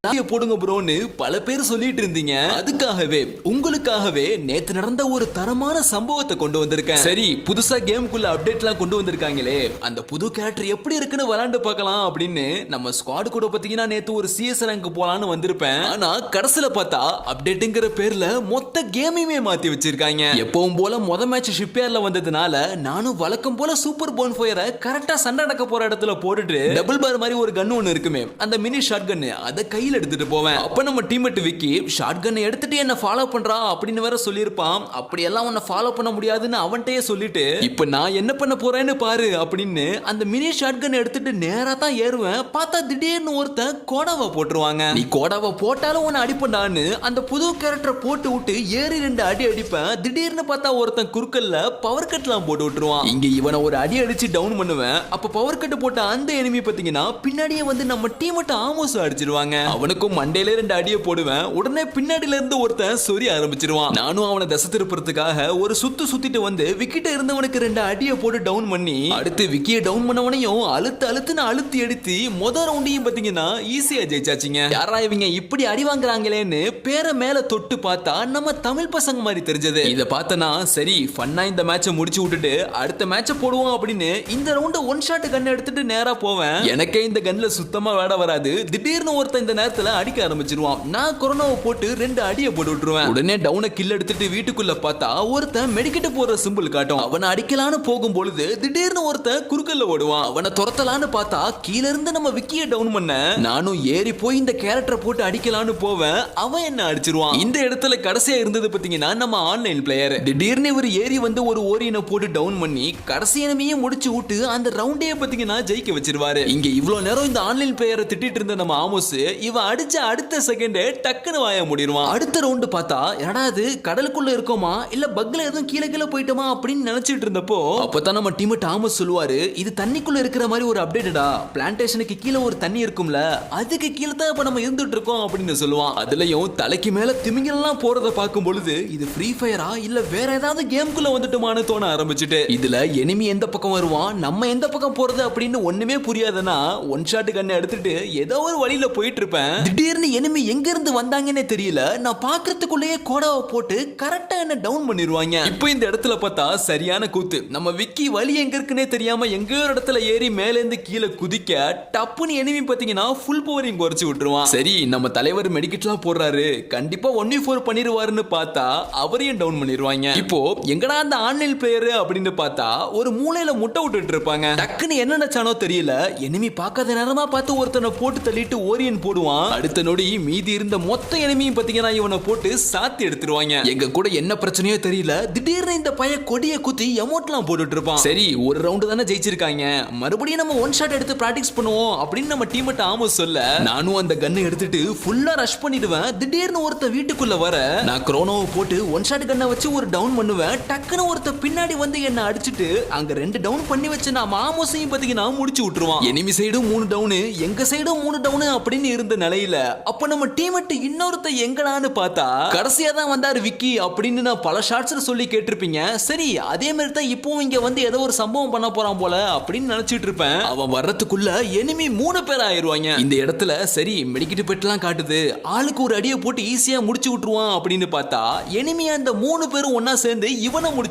போடுங்க ப்ரோன்னு பல பேர் சொல்லிட்டு இருந்தீங்க. அதுக்காகவே உங்களுக்காகவே நேத்து நடந்த ஒரு தரமான சம்பவத்தை கொண்டு வந்திருக்கேன். சரி, புதுசா கேமுக்குள்ள அப்டேட்லாம் கொண்டு வந்திருக்காங்களே, அந்த புது கேரக்டர் எப்படி இருக்குன்னு விளையாண்டு பார்க்கலாம் அப்படின்னு நம்ம ஸ்குவாட் கூட பாத்தீங்கன்னா நேத்து ஒரு சிஎஸ் ரேங்க் போலான்னு வந்திருப்பேன். ஆனா கடைசில பார்த்தா அப்டேட்ங்கிற பேர்ல மொத்த கேமையுமே மாத்தி வச்சிருக்காங்க. எப்பவும் போல மொத மேட்ச் ஷிப்யார்ட்ல வந்ததுனால நானும் வழக்கம் போல சூப்பர் போன் ஃபயரை கரெக்டா சண்டை நடக்க போற இடத்துல போட்டுட்டு டபுள் பார் மாதிரி ஒரு கன் ஒன்னு இருக்குமே, அந்த மினி ஷாட் கன், அதை கையில் எடுத்துட்டு போவேன். அப்ப நம்ம டீம்மேட் விக்கி ஷாட் கன் எடுத்துட்டு என்ன ஃபாலோ பண்றா அப்படின்னு வேற சொல்லியிருப்பான். அப்படி எல்லாம் உன்னை ஃபாலோ பண்ண முடியாதுன்னு அவன்கிட்டயே சொல்லிட்டு இப்ப நான் என்ன பண்ண போறேன்னு பாரு அப்படின்னு அந்த மினி ஷாட் கன் எடுத்துட்டு நேரா தான் ஏறுவேன். பார்த்தா திடீர்னு ஒருத்தன் கோடாவை போட்டுருவாங்க. நீ கோடாவை போட்டாலும் உன்னை அடிப்பண்டான்னு அந்த புது கேரக்டரை போட்டு விட்டு ஏறி 2 அடி அடிப்பேன். திடீர்னு பார்த்தா ஒருத்தன் குறுக்கல்ல பவர் கட்லாம் போட்டு விட்டுருவான். இங்க இவனை ஒரு அடி அடிச்சு டவுன் பண்ணுவேன். அப்ப பவர் கட் போட்ட அந்த எனிமி பாத்தீங்கன்னா பின்னாடியே வந்து நம்ம டீம்மேட் ஆமோஸ் அடிச்சிருவாங்க. அவனுக்கும் மண்டையில 2 அடியை போடுவேன். உடனே பின்னாடில இருந்து ஒருத்தன் சொறி ஆரம்பிச்சிருவான். நானும் அவனை தசை திருப்புறதுக்காக ஒரு சுத்திட்டு வந்து விக்கிட்ட இருந்தவனுக்கு 2 அடியை போட்டு டவுன் பண்ணி அடுத்து விக்கியை டவுன் பண்ணவனையும் அழுத்துன்னு அழுத்தி எடுத்து மொத ரவுண்டையும் பாத்தீங்கன்னா ஈஸியா ஜெயிச்சாச்சுங்க. யாரா இவங்க இப்படி அடி வாங்குறாங்களேன்னு பேரை மேல தொட்டு பார்த்தா நம்ம தமிழ் பசங்க மாதிரி தெரிஞ்சது. இத பார்த்தனா சரி ஃபன்னா இந்த மேட்சை முடிச்சு விட்டுட்டு அடுத்த மேட்சை போடுவோம் அப்படின்னு இந்த ரவுண்ட் ஒன் ஷாட் கன் எடுத்துட்டு நேரா போவேன். எனக்கே இந்த கன்ல சுத்தமா வேட வராது. திடீர்னு ஒருத்தன் இந்த நேரத்துல அடிக்க ஆரம்பிச்சிருவான். நான் கொரோனாவை போட்டு 2 அடியை போட்டு விட்டுருவேன். உடனே டவுனை கில் எடுத்துட்டு வீட்டுக்குள்ள பார்த்தா ஒருத்தன் மெடிக்கெட் போற சிம்பிள் காட்டும். அவனை அடிக்கலான்னு போகும் பொழுது திடீர்னு ஒருத்தன் குறுக்கல்ல ஓடுவான். அவனை துரத்தலான்னு பார்த்தா கீழ இருந்து நம்ம விக்கிய டவுன் பண்ண நானும் ஏறி போய் இந்த கேரக்டரை போட்டு அடிக்கலான்னு போவேன். அவன் என்ன அடிச்சிருவான். இந்த இடத்துல கடைசியா இருந்தது பாத்தீங்கன்னா நம்ம ஆன்லைன் பிளேயர். திடீர்னு இவர் ஏறி வந்து ஒரு ஓரியனை போட்டு டவுன் பண்ணி கடைசி எனிமியை முடிச்சு விட்டு அந்த ரவுண்டே பாத்தீங்கன்னா ஜெயிக்க வச்சிருவாரு. இங்க இவ்வளவு நேரம் இந்த ஆன்லைன் பிளேயரை திட்டிட்டு இருந்த நம்ம ஆமோஸ் இவன் அடிச்ச அடுத்த செகண்டே டக்குன்னு வாய முடிடுவான். அடுத்த ரவுண்டு பார்த்தா என்னடா இது கடலுக்குள்ள இருக்கோமா இல்ல பக்ல எதுவும் கீழே போயிட்டோமா அப்படின்னு நினைச்சிட்டு இருந்தப்போ அப்பதான் நம்ம டீம் ஆமோஸ் சொல்லுவாரு, இது தண்ணிக்குள்ள இருக்கிற மாதிரி ஒரு அப்டேட்டடா, பிளான்டேஷனுக்கு கீழே ஒரு தண்ணி இருக்கும்ல, அதுக்கு கீழே தான் இப்ப நம்ம இருந்துட்டு இருக்கோம் அப்படின்னு சொல்லுவான். அதுலயும் தலைக்கு மேல திமிங்கெல்லாம் போறத பார்க்கும் பொழுது இது ஃப்ரீ ஃபயரா இல்ல வேற ஏதாவது கேம்குள்ள வந்துட்டோமான்னு தோண ஆரம்பிச்சுட்டு இதுல எனிமி எந்த பக்கம் வருவான் நம்ம எந்த பக்கம் போறது அப்படின்னு ஒண்ணுமே புரியாதுன்னா ஒன் ஷாட் கண்ணை எடுத்துட்டு ஏதோ ஒரு வழியில போயிட்டு இருப்பேன். திடீர்னு எனிமி எங்க இருந்து வந்தாங்கன்னே தெரியல. நான் பாக்குறதுக்குள்ளேயே கோடாவை போட்டு கரெக்டா என்ன டவுன் பண்ணிடுவாங்க. இப்போ இந்த இடத்துல பார்த்தா சரியான கூத்து. நம்ம விக்கி வழி எங்க இருக்குன்னே தெரியாம எங்கேயோ ஒரு இடத்துல ஏறி மேல இருந்து கீழே குதிக்க டப்புன்னு எனிமி பாத்தீங்கன்னா ஃபுல் பவரிங் குறைச்சு விட்டுருவான். சரி நம்ம தலைவர் மெடிக்கெட்லாம் போடுறாரு, கண்டிப்பா 1v4 பண்ணிடுவாருன்னு பார்த்தா அவரையும் டவுன் பண்ணிடுவாங்க. இப்போ எங்கடா அந்த ஆன்லைன் பிளேயர் அப்படின்னு பார்த்தா ஒரு மூலையில முட்டை விட்டுட்டு இருப்பாங்க. டக்குன்னு என்ன நினைச்சானோ தெரியல, எனிமி பார்க்காத நேரமா பார்த்து ஒருத்தனை போட்டு தள்ளிட்டு ஓரியன் போடுவான். அடுத்த நொடி மீதி இருந்த மொத்த எனிமியும் பாத்தீங்கன்னா இவனை போட்டு சாத்தி எடுத்துருவாங்க. எங்க கூட என்ன பிரச்சனையோ தெரியல, திடீர்னு இந்த பைய கொடிய குத்தி எமோட்லாம் போட்டுட்டு இருப்பான். சரி ஒரு ரவுண்ட் தானே ஜெயிச்சிருக்காங்க, மறுபடியும் நம்ம ஒன் ஷாட் எடுத்து பிராக்டிஸ் பண்ணுவோம் அப்படின்னு நம்ம டீம்மேட் ஆமோஸ் சொல்ல நானும் அந்த கன்னை எடுத்துட்டு ஃபுல்லா ரஷ் பண்ணிடுவேன். திடீர்னு ஒருத்த வீட்டுக்குள்ள வர நான் குரோனோவை போட்டு ஒன் ஷாட் கன்னை வச்சு ஒரு டவுன் பண்ணுவேன். டக்குன்னு ஒருத்த பின்னாடி வந்து என்ன அடிச்சிட்டு அங்க 2 டவுன் பண்ணி வச்சு நான் ஆமோஸையும் பாத்தீங்கன்னா முடிச்சு விட்டுருவான். எனிமி சைடும் 3 டவுன் எங்க சைடும் 3 டவுன் அப்படின்னு இருந்த நிலையில அப்ப நம்ம டீம்மேட் இன்னொருத்த எங்கடான்னு பார்த்தா கடைசியா தான் வந்தாரு விக்கி அப்படின்னு நான் பல ஷாட்ஸ்ல சொல்லி கேட்டிருப்பீங்க. சரி அதே மாதிரி தான் இப்பவும் இங்க வந்து ஏதோ ஒரு சம்பவம் பண்ண போறான் போல அப்படின்னு நினைச்சிட்டு இருப்பேன். அவன் வர்றதுக்குள்ள எனிமி 3 பேர் ஆயிருவாங்க. இந்த இடத்துல சரி மெடிக்கெட் பெட்லாம் காட்டுது, ஆளுக்கு ஒரு அடியை போட்டு ஈஸியா முடிச்சு விட்டுருவான் அப்படின்னு பார்த்தா எனிமி அந்த 3 பேரும் ஒன்னா சேர்ந்து இவனை முடிச்சு